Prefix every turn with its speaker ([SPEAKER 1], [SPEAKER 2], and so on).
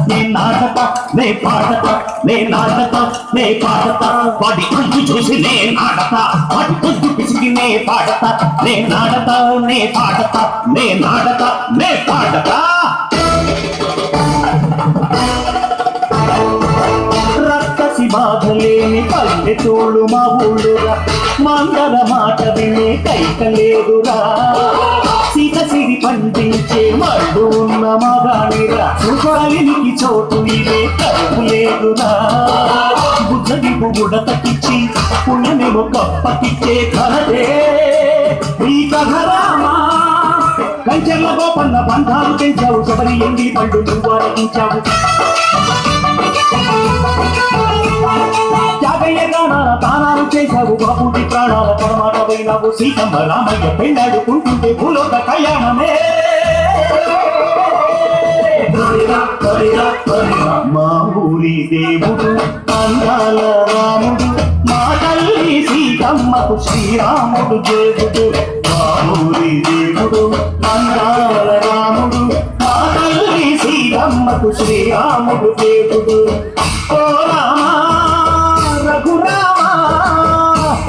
[SPEAKER 1] నే నాటత నే పాడత నే నాటత నే పాడత వాడి అంతు చూసి నే నాడత వాడి పొద్దు పిసికి నే పాడత నే నాడత నే పాడత నే నాడత నే పాడత రక్కసి బాధలేని పల్లెటూళ్ళు మా ఊళ్ళురా మందర మాట వినే కైకలేదురా సీత సిరి పండించే మడ్డు ఉన్న మగానిరా సుఖాలినికి చోటు ఇదే కరువు లేదురా బుద్ధని బుడతకిచ్చి పుణ్యమేమో కప్పకిచ్చే కలదే ఈ కథరామా కంచెల గోపన్న బంధాలు పెంచావు శబరి ఎండి పండు నువ్వు ఆరగించావు త్యాగయ్య గానాల తానాలు చేశావు బాబుడి ప్రాణాల పరమాటమైనావు సీతమ్మ రామయ్య పెళ్ళాడుకుంటుంటే భూలోక కళ్యాణమే మా ఊరి దేవుడు అందాల రాముడు మా తల్లి సీతమ్మకు శ్రీరాముడు దేవుడు మా ఊరి దేవుడు అందాల రాముడు మా తల్లి సీతమ్మకు శ్రీరాముడు దేవుడు ఓ రామ రఘురామ